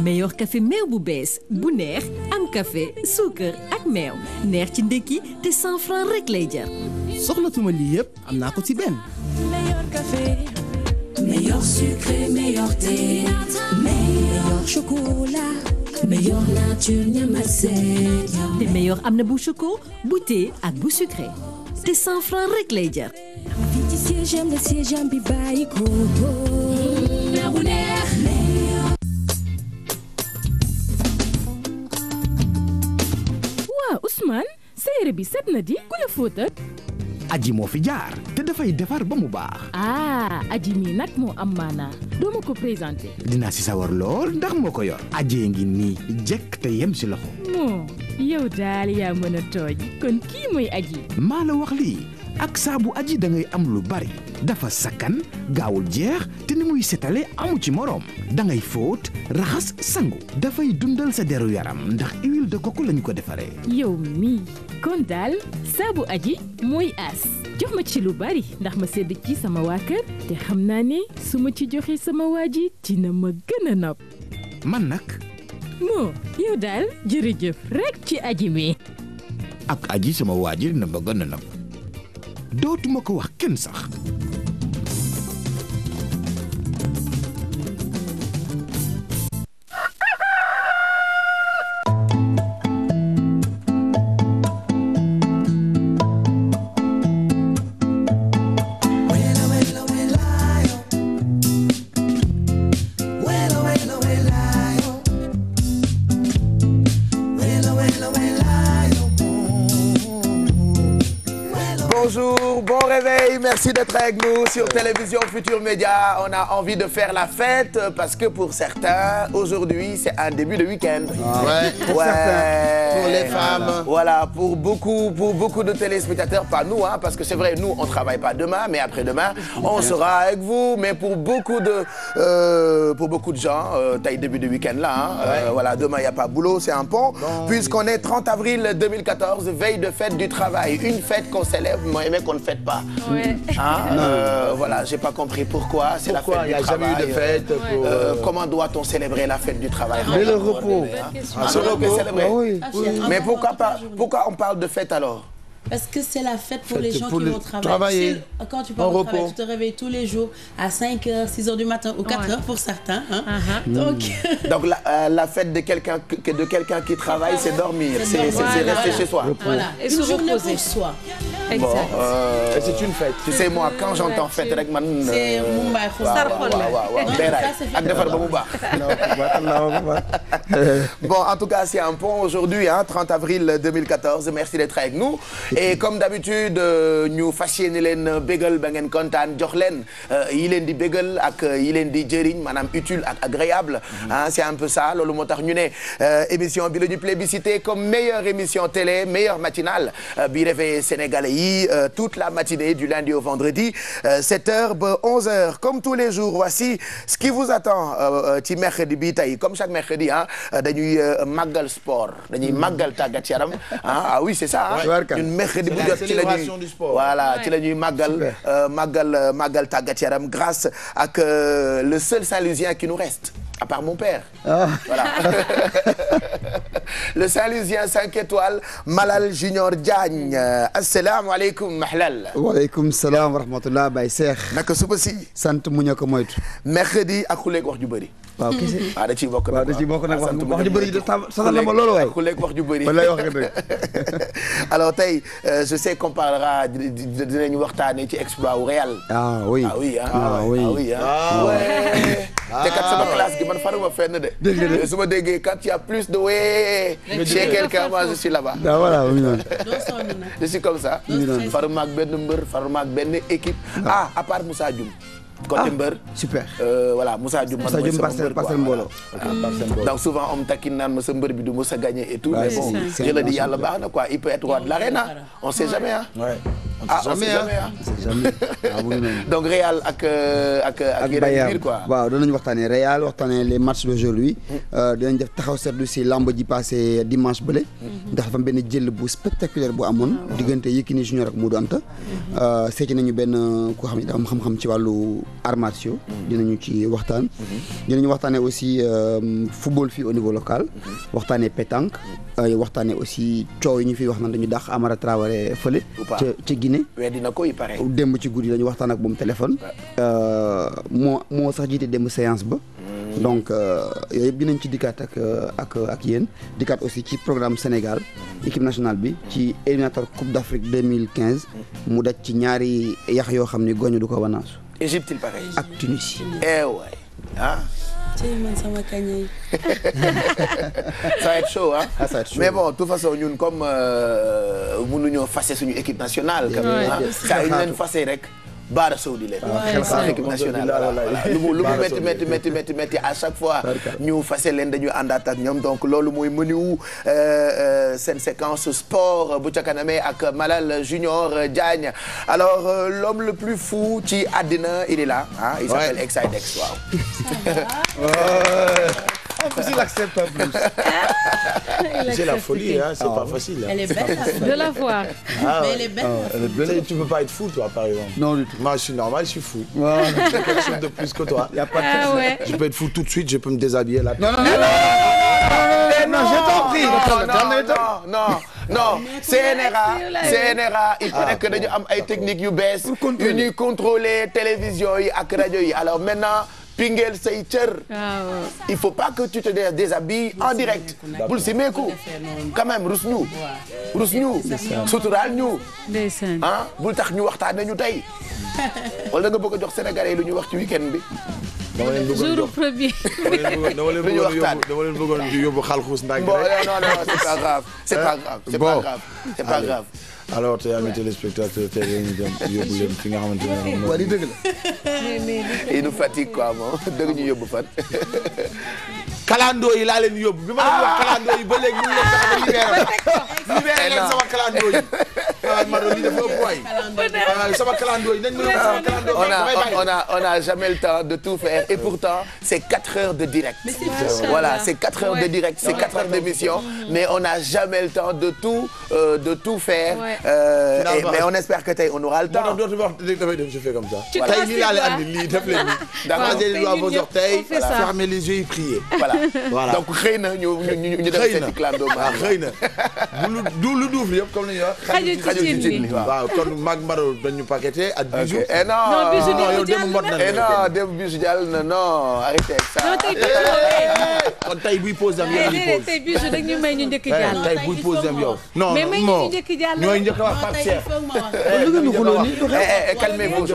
meilleur café meew bu bees bu neex am café suukar ak meew neex ci ndekki te 100 francs rek lay jar. soxlatuma lii yëpp am naa ko ci benn. meilleur café meilleur sucré meilleur thé meilleur chocolat meilleur nature ñamase. te meilleur am na bu choco bu thé ak bu sucré te 100 francs rek lay jar. fii ci siège le siège bi bàyyi ko bu neex. waaw Ousmane sa yére bi set na di ku la fóotal. aji moo fi jaar te dafay defar ba mu baax. aji mi nag moo am maanaa doo ma ko présenté. dinaa si sawar lool ndax moo ko yor. ajee ngi nii jekk te yem si loxo. moo yow daal yaa mën a tooj kon kii mooy aji. maa la wax lii ak saabu aji da ngay am lu bari dafa sakkan gaawul jeex te ni muy setale amu ci moroom da ngay fóot raxas sangu dafay dundal sa deru yaram ndax huile de coco lañu ko defaree. yow mii kon daal saabu aji mooy aas jox ma ci lu bari ndax ma sedd ci sama waa kër te xam naa ne su ma ci joxe sama waa ji dina ma gën a nopp. man nag. moo yow daal jërëjëf rek ci aji mi. ak aji sama waa ji dina ma gën a nopp dootuma ko wax kenn sax. Bonjour, bon réveil, merci d'être avec nous sur Télévision Futur Média. On a envie de faire la fête parce que pour certains, aujourd'hui, c'est un début de week-end. Pour certains, pour les femmes. Voilà, pour beaucoup de téléspectateurs, pas nous, hein, parce que c'est vrai, nous, on ne travaille pas demain, mais après-demain, on sera avec vous. Mais pour beaucoup de gens, t'as eu début de week-end là. Hein, voilà, demain, il n'y a pas boulot, c'est un pont. Puisqu'on est 30 avril 2014, veille de fête du travail. Une fête qu'on célèbre, mais qu'on ne fête pas. Ouais. Hein, voilà, j'ai pas compris pourquoi. C'est la fête du travail. Il n'y a jamais eu de fête. Comment doit-on célébrer la fête du travail? Mais le repos. Le repos célébrer. Oui. Mais pourquoi on parle de fête alors? Parce que c'est la fête pour les gens qui vont travailler. Quand tu parles de travail, tu te réveilles tous les jours à 5h, 6h du matin ou 4h pour certains. Hein. Donc la fête de quelqu'un qui travaille, c'est dormir, c'est rester chez soi. Voilà, et une journée pour soi. Bon, c'est une fête. Tu sais, moi, quand j'entends fête, c'est Mumbai. Bon, en tout cas, c'est un pont aujourd'hui, hein, 30 avril 2014. Merci d'être avec nous. Et comme d'habitude, ñu fas yéene leen bégal ba ngeen kontaan jox leen yi leen di bégal ak yi leen di jëriñ maanaam utile ak agréable. C'est un peu ça loolu moo tax ñu ne émission bi la ñu plébiscité comme meilleure émission télé meilleure matinale bi réveillé sénégalais yi toute la matinée du lundi au vendredi 7h ba 11h comme tous les jours. Voici ce qui vous attend ci mercredi bi tey comme chaque mercredi ah dañuy màggal sport dañuy màggal tàggat yaram ah oui c'est ça mercredi bu jot ci la ñuy voilà ci la ñuy màggal tàggat yaram grâce ak le seul Saint-Louisien qui nous reste à part mon père. Voilà. Le Saint-Louisien 5 étoiles Malal Junior Diagne. Assalaamu aleykum Mahlal. waaleykum salaam wa rahmatullah Baye Cheikh. naka suba si. sant mu ñëw ko moytu. mercredi ak xuleeg wax ju bëri. waaw kese. da ciy bokk nag da ciy bokk nag wax ju bëri de saxal na ma loolu waay. xuleeg wax ju bëri. wallaay wax nga dëgg. Alors tey je sais qu'on parlera dinañu waxtaanee ci exploit wu Real. ah oui ah oui ah oui te kat sama classe gi man faruma fenn de. dégg su ma déggee quand il y a plus de wee chez quelqu'un moi je suis là-bas. ah voilà oui non. je suis comme ça. faruma ak benn mbër faruma ak benn équipe. à part Moussa Dioum. côté mbër. super. voilà Moussa Dioum man mooy sama mbër Parcelles Mbooloo. donc souvent on me taquine naan ma sa mbër bi du mos a gagner et tout. mais bon je le dis yàlla baax na quoi il peut être roi de l'arène on sait jamais ah. jamais donc Real ak yeneen biir quoi. waaw danañ waxtaanee Real waxtaanee les matchs d'aujourd'hui dinañ def taxaw seetlu si lamb ji passé dimanche bële. ndax dafa benn jël bu spectaculaire bu amoon. diggante Yékini Junior ak Modou Anta. seeti nañu benn koo xam ne dafa am xam-xam ci wàllu arts martiaux. dinañu ci waxtaan. dinañu waxtaanee aussi football fii au niveau local. waxtaanee pétanque. waxtaanee aussi coow yi ñu fi wax naan dañu dàq Amara Traoré fële. ca Guinée. dina ko pare. démb ci guddi lañu waxtaan ak moom téléphone. moo sax jiite démb séance ba. donc yooyu yëpp dinañ ci dikkaat ak yéen dikkaat aussi ci programme Sénégal équipe nationale bi ci éliminatoire Coupe d'Afrique 2015 mu daj ci ñaari yax yoo xam ni goñu du ko wanaasu. Égypte il paraît. ak Tunisie. waay ah. man sama kañ ça va être chaud ça va être chaud. mais bon de toute façon ñun comme mënuñoo fase suñu équipe nationale. quand même saa yu ñu leen fase rek. Baara Sow di leen. équipe nationale voilà lu mu métti à chaque fois. ñu fase leen dañuy àndaat ak ñoom donc loolu mooy menu seen séquence sport bu ca kanamee ak Malal Junior Diagne alors l'homme le plus fou ci àddina il est là ah il s'appelle Exidex waaw. Il accepte en plus. C'est la folie, hein, c'est pas facile. Elle est belle. De la voir. Mais elle est belle. Tu peux pas être fou, toi, par exemple. Non du tout. Moi, je suis normal, je suis fou. Ouais. J'ai quelque chose de plus que toi. Y a pas de ouais. Je peux être fou tout de suite, je peux me déshabiller là. Non, je t'en prie. Non, CNRA il paraît que dañu am ay techniques yu bees yu ñuy contrôler télévision yi ak rajo yi alors maintenant pingeel say cër. Il faut pas que tu te déshabilles en direct. bul si meeku quand même rus ñu suturaal ñu ah bul tax ñu waxtaanee ñu tey wala nga bëgg a jox Sénégalais lu ñu wax ci week-end bi. jour premier. dama leen bëggoon di yóbbu xalxuus ndànk rek. non c'est pas grave. alors tey amis téléspectateurs tey dañuy dem yóbbu leen fi nga xamante ne moom Wari dëgg la. il nous fatigue quoi moom dëgg ñu yóbbu fan. kalandoo yi laa leen yóbbu bi ma leen wax kalandoo yi ba léegi ñu leen tax a libéré leen sama kalandoo yi. Mado lii dafa ëpp waay. sama kalandoo yi nañ ma yóbbu sama kalandoo on a jamais le temps de tout faire et pourtant c'est 4 heures de direct. Voilà, c'est 4 heures de direct, c'est 4 heures d'émission, mais on n'a jamais le temps de tout faire. Mais on espère que tey on aura le temps. Je fais comme ça. Tey lii laa leen andi lii def leen nii. Croisez les doigts vos orteils, fermez les yeux et priez. Voilà. Donc xëy na ñu def seen clando ma. Xëy na. lu duuf yëpp comme ni ñu wax. xajul ci cin li waaw kon mag Mado dañu paqueté ak Bijou. Non yow dem mot na. Non dem Bijou jàll na non arrêtez ça. kon tey buy pause am yow déedéet tey Bijou rek ñu may ñu njëkk jàll. tey buy pause am yow. non mais may ñu njëkk jàll. ñooy njëkk a wax Pape Cheikh. calmez-vous tu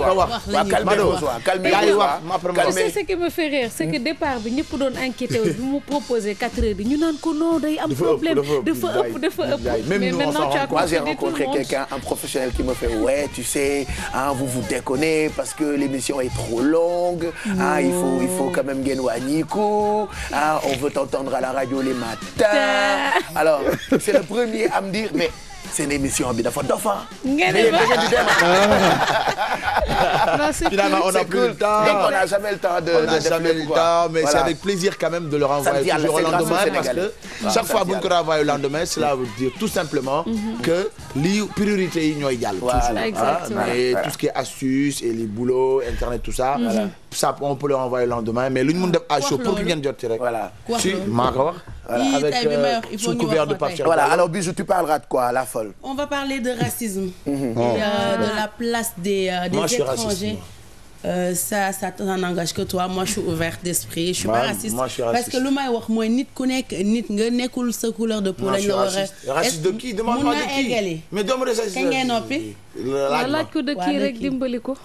sais ce qui me fait rire c'est que départ bi ñëpp doon inquiété wu bi mu proposé 4 heures yi ñu naan ko non day am problème dafa ëpp mais maintenant tu as moi j'ai rencontré quelqu'un un professionnel qui me fait ouais tu sais vous déconnez parce que l'émission est trop longue il faut quand même ngeen wàññiku on veut t'entendre à la radio les matins alors c'est le premier à me dire mais seen émission bi dafa dof finalement on n'a plus le temps. Donc on n'a jamais le temps mais voilà. C'est avec plaisir quand même de le renvoyer toujours au lendemain parce que chaque fois bu ñu ko renvoyer au lendemain cela veut dire tout simplement que li priorité yi ñooy jàll. Mais tout ce qui est astuces et les boulots internet tout ça. Ça on peut le renvoyer le lendemain mais lu ñu mën def à chaud pour que ngeen jot ci rek. Voilà. Si maa ko wax. Avec sous couvert de Pape Cheikh. Voilà alors Bijou tu parleras de quoi la folle. On va parler de racisme et de la place des étrangers. Ça n'engage que toi. Moi je suis ouverte d'esprit, je suis pas raciste. Moi, je suis raciste. Parce que lu may wax mooy nit ku nekk nit nga nekkul sa couleur de peau lañ la war a. Raciste de qui? Demande-moi de qui. Mais doomu raciste. Kañ ngay noppi. laaj ko de kii rek dimbali ko.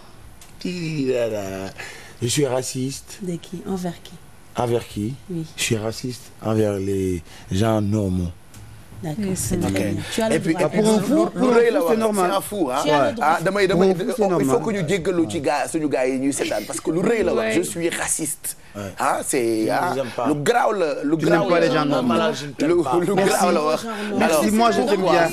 Je suis raciste. De qui? Envers qui? Envers qui? Oui. Je suis raciste envers les gens normaux. D'accord. Et puis pour rëy la wax c'est un fou damay il faut que ñu jéggalu ci suñu gars yi ñuy seetaan parce que lu rëy la wax je suis raciste. C'est lu garaaw la lu garaaw la lu garaaw la wax. Merci, moi je t'aime bien.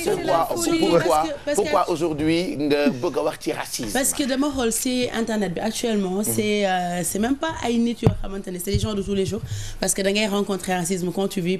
Pourquoi aujourd'hui nga bëgg a wax ci racisme? Parce que dama xool si internet bi actuellement c'est même pas ay nit yoo xamante ne c'est les gens de tous les jours parce que da ngay rencontrer racisme quand tu vis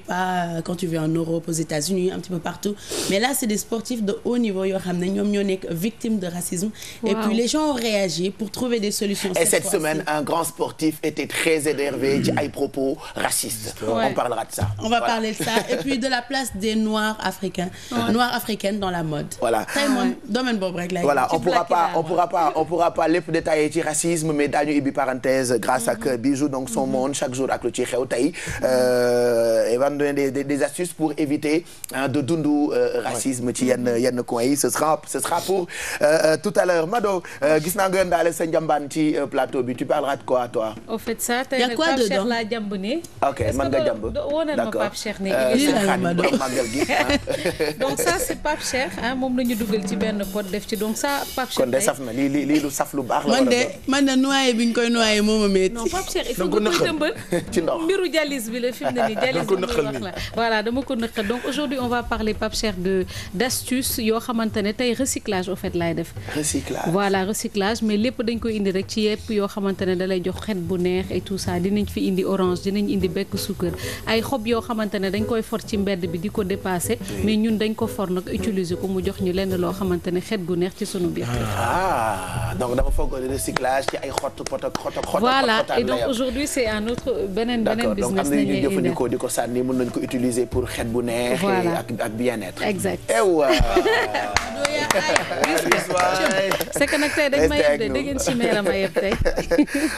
en Europe, aux États-Unis, un petit peu partout. Mais là c'est des sportifs de haut niveau yoo xam ne ñoom ñoo nekk victimes de racisme. Et puis les gens ont réagi pour trouver des solutions. Et cette semaine un grand sportif était très énervé ci ay propos racistes. On parlera de ça. On va parler de ça et puis de la place des Noirs africains, Noirs africaines dans la mode. Voilà. tey moom domaine boobu rek la. Voilà, on pourra pas lépp détailler ci racisme mais daañu ibbi parenthèse grâce ak Bijou donc son monde chaque jour ak lu ci xew tey et va nous donner des astuces pour éviter de dundu racisme ci yenn coins yi ce sera pour tout à l'heure. Mado gis naa nga ndaale sa njambaan ci plateau bi tu parleras de quoi toi? Au fait ça tey nag Pape Cheikh laa jàmb ne. Ok man nga jàmb. Wonal ma Pape Cheikh ne. Donc ça c'est Pape Cheikh moom la ñu dugal ci benn pot def ci donc ça Pape Cheikh. kon de saf na lii lu saf lu baax la. man de noyé bi ñu koy noyé moo ma métti. non Pape Cheikh il faut nga koy tëmbal ci ndox mbiru dialyse bi la fi mu ne nii dialyse bi wax la voilà dama ko nëkkal donc aujourd'hui on va parler Pape Cheikh d'astuces yoo xamante ne tey recyclage au fait laay def. Recyclage mais lépp dañ koy indi rek ci yëpp yoo xamante ne da lay jox xet bu neex et tout ça dinañ fi indi orange dinañ indi bekk suukar ay xob yoo xamante ne dañ koy for ci mbedd bi di ko dépasser mais ñun dañ ko for nag utiliser ko mu jox ñu lenn loo xamante ne xet gu neex ci sunu biir. Donc dama foog recyclage ci ay xott voilà et donc aujourd'hui c'est un autre beneen business. donc am na ñu jëfandikoo di ko sànni mën nañ ko utiliser pour xet bu neex. ak bien-être. Exact. C'est que nag tey dañ ma yeb de da ngeen ci meera ma yeb tey.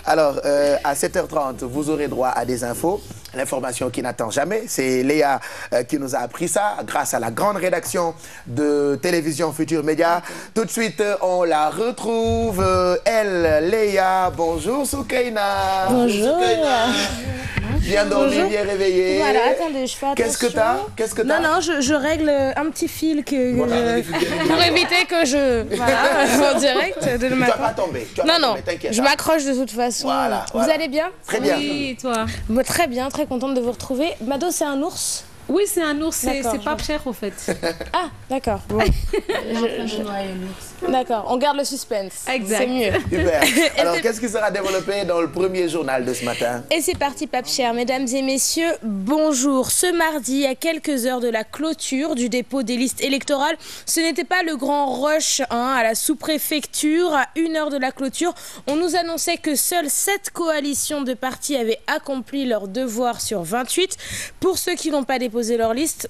Alors à 7h30 vous aurez droit à des infos. L'information qui n'attend jamais, c'est Léa qui nous a appris ça grâce à la grande rédaction de Télévision Futur Média. Tout de suite, on la retrouve. Elle, Léa. Bonjour Soukaina. Bonjour. Soukaina. Bien dormi, bien réveillé. Voilà, attendez, je fais attention. Qu'est-ce que t'as? Non, je règle un petit fil pour éviter que en direct de le matin. Tu vas pas tomber. Non, je m'accroche de toute façon. Voilà. Vous allez bien? Très bien. Oui, toi? Très bien, très contente de vous retrouver. Mado, c'est un ours? Oui, c'est un ours, c'est Pape Cheikh au fait. Ah, d'accord. Bon. D'accord, on garde le suspense. Exact. C'est mieux. Super. Alors, qu'est-ce qui sera développé dans le premier journal de ce matin? Et c'est parti, Pape Cheikh. Mesdames et messieurs, bonjour. Ce mardi, à quelques heures de la clôture du dépôt des listes électorales, ce n'était pas le grand rush à la sous-préfecture. À 1 heure de la clôture, on nous annonçait que seules 7 coalitions de partis avaient accompli leur devoir sur 28. Pour ceux qui n'ont pas déposé leur liste,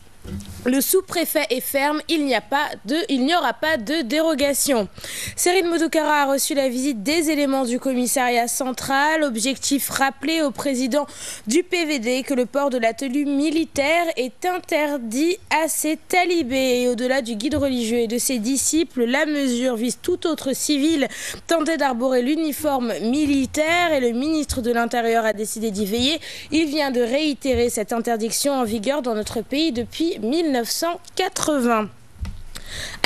le sous-préfet est ferme, il n'y aura pas de dérogation. Serine Modoukara a reçu la visite des éléments du commissariat central. Objectif, rappeler au président du PVD que le port de la tenue militaire est interdit à ses talibés. Et au-delà du guide religieux et de ses disciples, la mesure vise tout autre civil tenté d'arborer l'uniforme militaire et le ministre de l'Intérieur a décidé d'y veiller. Il vient de réitérer cette interdiction en vigueur dans notre pays depuis 1980.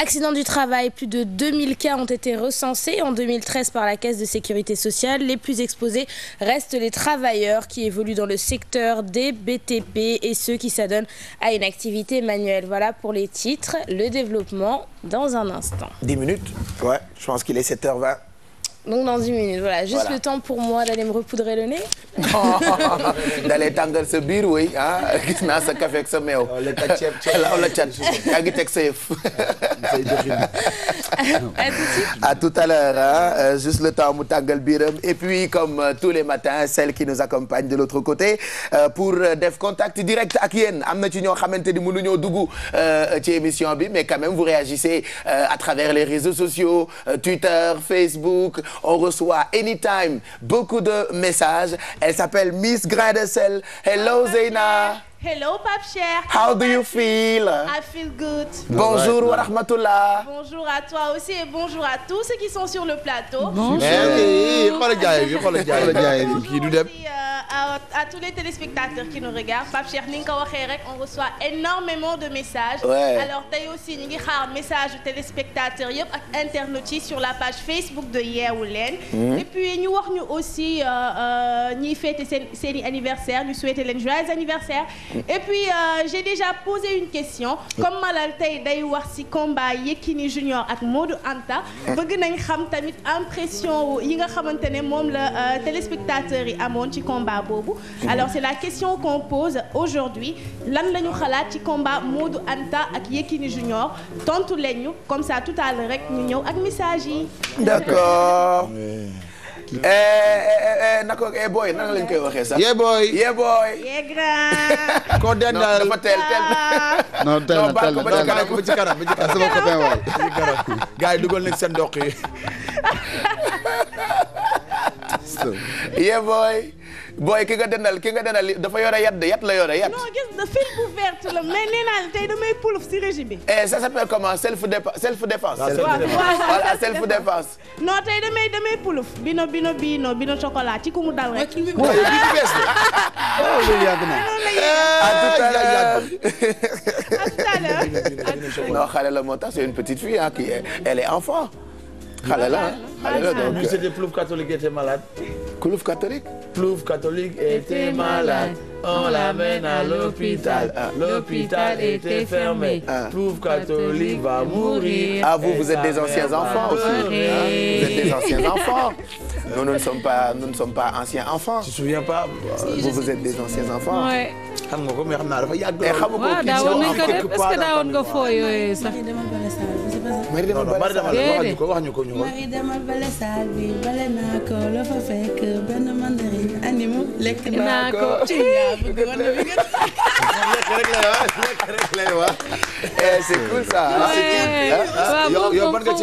Accidents du travail, plus de 2000 cas ont été recensés en 2013 par la Caisse de sécurité sociale. Les plus exposés restent les travailleurs qui évoluent dans le secteur des BTP et ceux qui s'adonnent à une activité manuelle. Voilà pour les titres. Le développement dans un instant. 10 minutes? Ouais, je pense qu'il est 7h20. Donc dans 10 minutes, voilà. Juste le temps pour moi d'aller me repoudrer le nez. D'aller tàngal sa biir oui gis naa sa café ak sa meew. la cat yaa ngi teg sa yëf. À tout à l'heure juste le temps mu tàngal biiram et puis comme tous les matins celle qui nous accompagne de l'autre côté pour def contact direct ak yéen am na ci ñoo xamante ni mënuñoo dugg ci émission bi mais quand même vous réagissez à travers les réseaux sociaux Twitter, Facebook. On reçoit anytime beaucoup de messages. Elle s'appelle Miss Grain de Sel. Hello Zeyna. Hello Pape Cheikh. How do you feel? I feel good. Bonjour wa rahmatullah. Bonjour à toi aussi et bonjour à tous ceux qui sont sur le plateau. Bonjour. Merci. Xoolal jaay bi. à tous les téléspectateurs qui nous regardent Pape Cheikh ni nga ko waxee rek on reçoit énormément de messages. Alors tey aussi ñu ngi xaar message yu téléspectateurs yëpp ak internautes yi sur la page Facebook de Yeewu Leen. Et puis ñu wax ñu aussi ñiy fêter seen anniversaire ñu souhaiter leen joyeux anniversaire. Et puis j'ai déjà posé une question comme Malal tey day wax ci combat Yekini Junior ak Modou Anta. bëgg nañ xam tamit impression yi nga xamante ne moom la téléspectateurs yi amoon ci combat boobu. Alors c'est la question qu'on pose aujourd'hui lan la ñu xalaat ci combat Modou Anta ak Yekini Junior tontu leen ñu comme ça tout à l'heure rek ñu ñëw ak message yi. D'accord. naka boy nan lañ koy waxee sax. yee boy. yee boy. yee grand. koo dendal dafa teel. non teel na teel na ba ci kanam sama copain waay. gars yi dugal nañ seen ndox yi. yee boy. booy ki nga dendal dafa yore yat la yore yat. non gis nga fil bu verte la mais nee naa tey damay puluf ci régime bi. ça s'appelle comment self défense. voilà self défense. non tey damay puluf bino chocolat ci ku mu dal rek. non xale la moo tax c'est une petite fille hein qui elle est enfant. xale la donc. lui c'était Plouf catholique était malade. Plouf catholique. Plouf catholique était malade. On l'amène à l'hôpital. L'hôpital était fermé. Plouf catholique va mourir. Ah vous êtes des anciens enfants aussi. Vous êtes des anciens enfants. Nous ne sommes pas anciens enfants. Tu te souviens pas? Vous êtes des anciens enfants. Ouais. xam nga ko mais xam naa dafa yàgg. waaw daawoon nañ ko def est-ce que daawoon nga foo yooyu sax. Mari demal bale saal wax ñu ko ñu Mari demal bale saal bi bale naa ko la fa fekk benn mandarine animu lekk naa ko. C'est cool ça. yow ban nga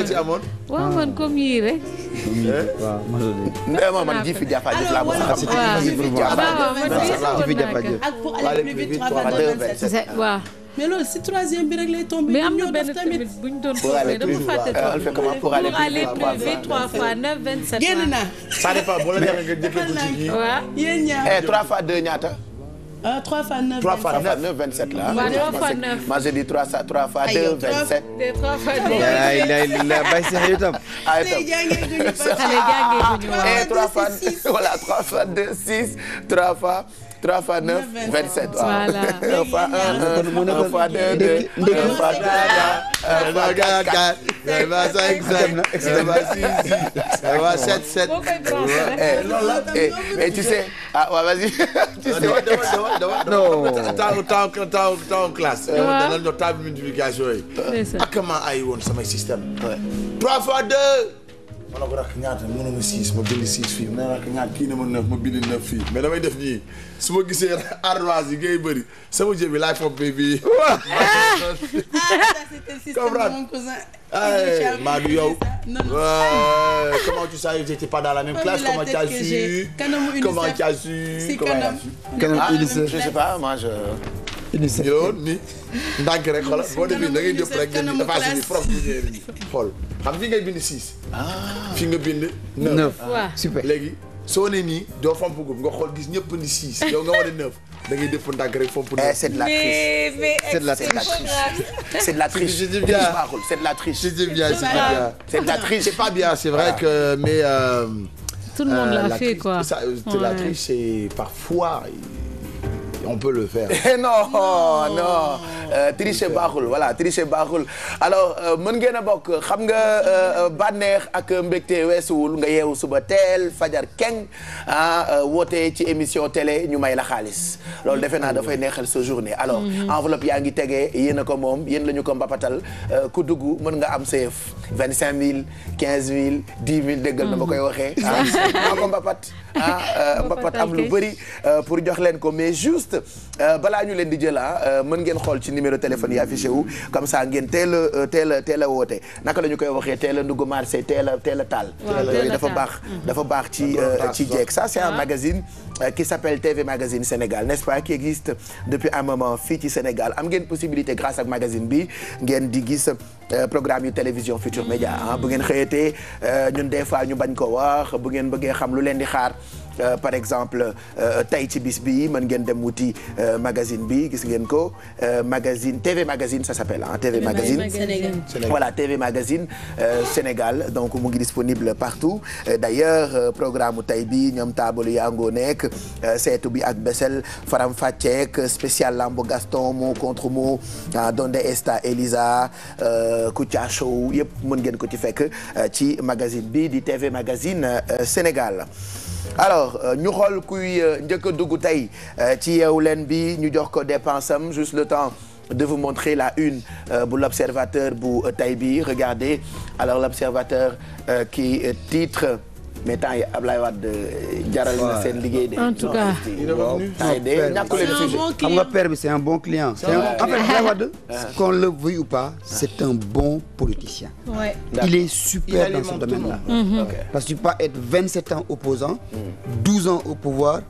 ci amoon. waaw man comme yii rek. waaw man ji fi jàppa jëf laa mos a xam. ak pour aller plus vite 3 fois 2 waaw. mais loolu si troisième bi rek lay tombé. mais am na benn tamit bu ñu doon tombé dama fàtte toog. pour aller plus vite 3 fois 9 27. génn naa. ça dépend boo la neexee nga jëkkee ko ci kii. waaw yéen ñaar. 3 fois 2 ñaata. 3 fois 9 3 fois 9 27 là. waaw 3 fois 9. moi j'ai dit 3 fois 2 27. 3 fois 2. la bay Cheikh itam. xale jàngee guñu ba. xale jàngee guñu waaw. 3 fois voilà 3 fois 2 6 3 fois 9 27. Voilà. 1 fois 1 1 fois 2 2 1 fois 3 4 1 fois 5 5 1 fois 6 1 fois 7 7. mais tu sais ah ouais, vas-y. Tu sais non temps classe. dana ñu table multiplication yi. ak ma ay woon samay système. 3 fois 2. ma ne ko rak ñaata mënu ma 6 ma bind 6 fii ma ne rak ñaata kii na ma 9 ma bind 9 fii mais damay def nii su ma gisee ardoise yi ngay bëri sama jëbi laay fopp bi. Madou yow. Comment tu sais, j'étais pas dans la même classe, comment tu as su? Comment tu as su? Je sais pas, moi je. yow ni ndànk rek xoolal boo defee da ngay def rek dafa si prof bu ñëwee nii xool xam fi ngay bind 6. fi nga bind 9. super léegi soo ne nii doo fomp gub nga xool gis ñëpp ni 6 yow nga war a 9 da ngay def ndànk rek fomp 9. C'est de la triche. C'est de la triche. C'est de la triche. C'est bien. C'est de la triche. C'est bien. C'est de la triche. C'est pas bien, c'est vrai que mais. Tout le monde l'a fait quoi. La triche c'est parfois. On peut le faire. non tricher baaxul voilà tricher baaxul alors mën ngeen a bokk xam nga bànneex ak mbégte weesuwul nga yeewu suba teel fajar keng woote ci émission télé ñu may la xaalis loolu defe naa dafay neexal sa journée alors enveloppe yaa ngi tegee yéen a ko moom yéen la ñu ko mbapatal ku dugg mën nga am seef 25 000 15 000 10 000 déggal na ma koy waxee maa ko mbapat mbapat am lu bëri pour jox leen ko mais juste balaa ñu leen di jël mën ngeen xool ci numéro téléphone yi affiché wu comme ça ngeen teel a woote naka la ñu koy waxee teel a ndugg marché teel a taal. yooyu dafa baax ci jeeg ça c'est un magazine qui s'appelle TV Magazine Sénégal n'est-ce pas qui existe depuis un moment fii ci Sénégal am ngeen possibilité grâce ak magazine bi ngeen di gis programme yu télévision Futur Média bu ngeen xëyatee ñun des fois ñu bañ ko wax bu ngeen bëggee xam lu leen di xaar par exemple tey ci bis bi mën ngeen dem wuti magazine bi gis ngeen ko magazine TV Magazine ça s'appelle TV Magazine voilà TV Magazine Sénégal donc mu ngi disponible partout d'ailleurs programme tey bi ñoom taabalu yaangoo nekk seetu bi ak Bessel Faram Facceek spécial lambo Gaston mot contre mot Donde Esta Elisa Kouthia Show yëpp mën ngeen ko ci fekk ci magazine bi di TV Magazine Sénégal. Alors ñu xool kuy njëkk a dugg tey ci Yeewu Leen bi ñu jox ko dépense am juste le temps de vous montrer la une bu l'Observateur bu tey bi regardez alors l'Observateur qui titre mais temps yi Ablaye Wade jaral na seen liggéey de. en tout cas xam nga père bi c'est un bon client. En fait Ablaye Wade qu'on le veuille ou pas c'est un bon politicien. Ouais. Il est super dans ce domaine-là. Parce que tu peux pas être 27 ans opposant 12 ans au pouvoir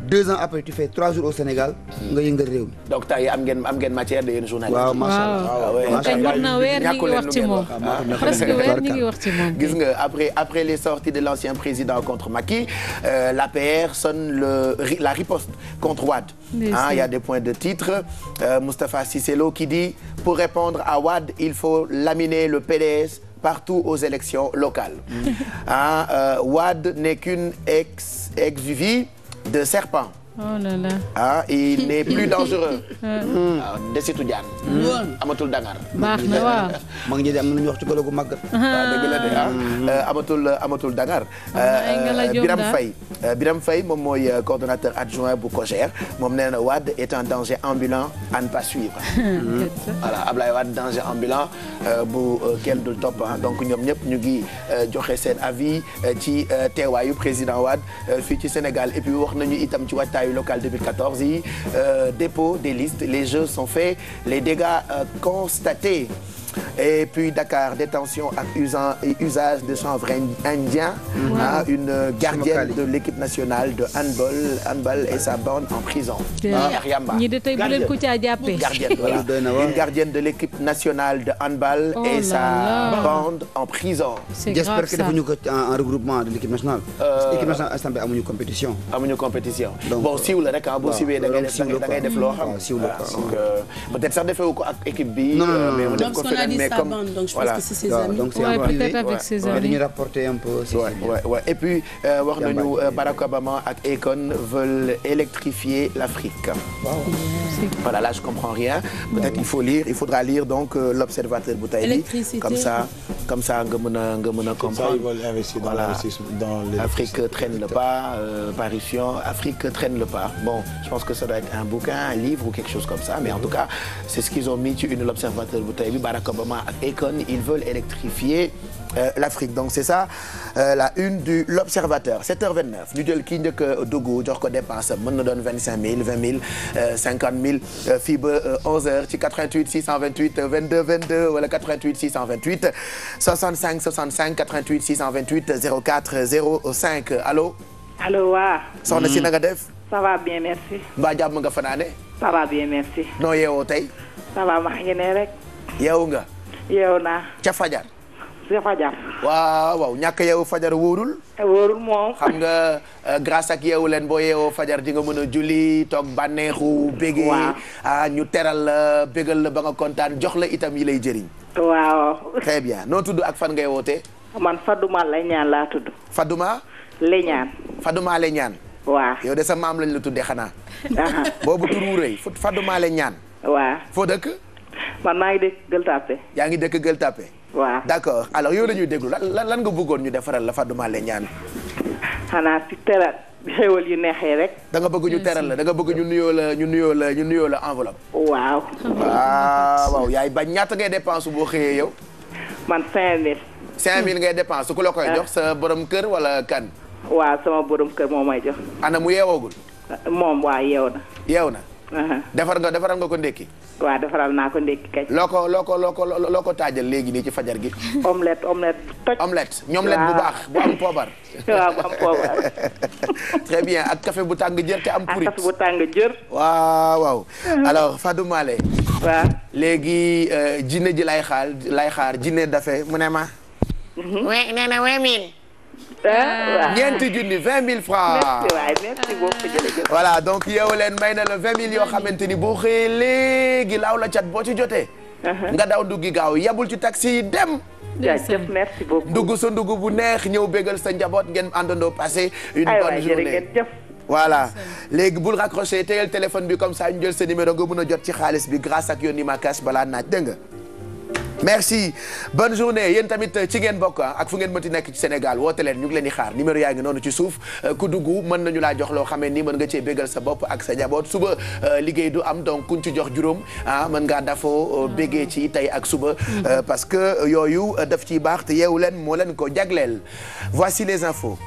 2 ans après tu fais 3 jours au Sénégal nga yëngal réew mi. donc tey am ngeen matière de yéen journaliste. waaw macha allah tey mën na weer ñu ngi wax ci moom presque weer ñu ngi wax ci moom. gis nga après les sorties de l'ancien président contre Macky l'APR sonne la riposte contre Wade. Il y a des points de titre Moustapha Cissé Lo qui dit pour répondre à Wade il faut laminer le PDS partout aux élections locales. Wade n'est qu'une ex-vie de serpent. Oh là là. Il n'est plus dangereux. desitu jaan. amatul dangar. baax na waaw. maa ngi am na ñu wax ci golo gu màggat. dëgg la de amatul dangar. Biram Faye moom mooy coordonnateur adjoint bu COJER moom nee na Wade est un danger ambulant à ne pas suivre. voilà Ablaye Wade danger ambulant bu kenn dul topp donc ñoom ñëpp ñu ngi joxe seen avis ci teewaayu président Wade fii ci Sénégal et puis wax nañu itam ci waajtaayu local 2014 yi dépôt des listes les jeux sont faits les dégâts constatés. Et puis Dakar détention ak usage de chanvre indien. Une gardienne de l'équipe nationale de handball et sa bande en prison. ñi de tey bu leen ko caa jàppee. gardienne voilà une gardienne de l'équipe nationale de handball et sa bande en prison. c'est grave ça j'espère que defuñu ko en regroupement de l'équipe nationale. équipe nationale instant bi amuñu compétition. bon siiw la rek boo siiwee da ngay def loo xam. siiw la donc peut-être sax defewu ko ak équipe bi. mais mu def ko mais comme donc je pense que c'est ses amis. donc c'est un peu peut-être avec ses amis. dañuy rapporter un peu. et puis wax nañu Barack Obama ak Akon veulent électrifier l'Afrique. Voilà là je comprends rien. Peut-être il faudra lire donc l'Observateur bu tey bi comme ça nga mën a comprendre. Ils veulent investir dans l'investissement dans Afrique traîne le pas parution Afrique traîne le pas. Bon je pense que ça doit être un bouquin un livre ou quelque chose comme ça mais en tout cas c'est ce qu'ils ont mis ci une l'Observateur bu tey bi Barack Obama ak Akon ils veulent électrifier l'Afrique donc c'est ça la une du l'Observateur 7h29 ñu jël kii njëkk a dugg jox ko dépense mën na doon 25 000 20 000 50 000 fii ba 11h ci 88 628 22 22 wala 88 628 65 65 88 628 04 05 allo. allo waa. soxna si na nga def. ça va bien merci. mbaa jàmm nga fanaane. ça va bien merci. noo yeewoo tey. ça va maa ngi ne rek. yeewu nga. yeewu naa. ca fajar. ca fajar. waaw ñàkk yeewu fajar wóorul. wóorul moom. xam nga grâce ak yeewu leen boo yeewoo fajar di nga mën a julli toog bànneexu. bégee ñu teral la bégal la ba nga kontaan jox la itam yi lay jëriñ. waaw. très bien noo tudd ak fan ngay wootee. man Fadouma Leñaan laa tudd. Fadouma. Leñaan. Fadouma Leñaan. waaw. yow de sa maam lañ la tuddee xanaa. boobu tur wu rëy Fadouma Leñaan. waaw. foo dëkk. man maa ngi dëkk Gueule Tapée. yaa ngi dëkk Gueule Tapée. waaw. d'accord alors yow la ñuy déglu lan nga bëggoon ñu defaral la Fadouma Leñaan. xanaa ci teral xéwal yu neexee rek. da nga bëgg ñu teral la da nga bëgg ñu nuyoo la enveloppe. waaw. waaw yaay bañ ñaata ngay dépense boo xëyee yow. man 5000. 5000 ngay dépense ku la koy jox sa borom kër wala kan. waaw sama borom kër moo may jox. ana mu yeewoogul. moom waa yeew na. yeew na. defaral nga ko ndekki. waaw defaral naa ko ndekki kay. loo ko taajal léegi nii ci fajar gi. omelette toj. omelette ñoomlet bu baax bu am poobar. waaw bu am poobar. très bien ak café bu tàng jër te am purit. ak café bu tàng jër. waaw. alors Fadou Malé. waaw léegi jinne ji lay xaar jinne dafe mu ne ma. nee na 20 000. ñeenti junni 20 000 francs. merci beaucoup jërëjëf. voilà donc yow leen may na la 20 000 yoo xamante ni boo xëyee léegi laaw la cat boo ci jotee. nga daw nduggi gaaw yabul ci taxi yi dem. jaajëf merci beaucoup. ndugg sa ndugg bu neex ñëw bégal sa njaboot ngeen àndandoo passer une bonne journée. voilà léegi bul raccrocher téyel téléphone bi comme ça ñu jël sa numéro nga mën a jot ci xaalis bi grâce ak Yoni Makas balaa naaj dégg nga. merci bonne journée yéen tamit ci ngeen bokk ak fu ngeen mënti nekk ci Sénégal woote leen ñu ngi leen di xaar numéro yaa ngi noonu ci suuf ku dugg mën nañu laa jox loo xamee ni mën nga cee bégal sa bopp ak sa njaboot suba liggéey du am donc kuñ ci jox juróom mën ngaa dafoo bégee ci tey ak suba parce que yooyu daf ciy baax te yeewu leen moo leen ko jagleel voici les infos.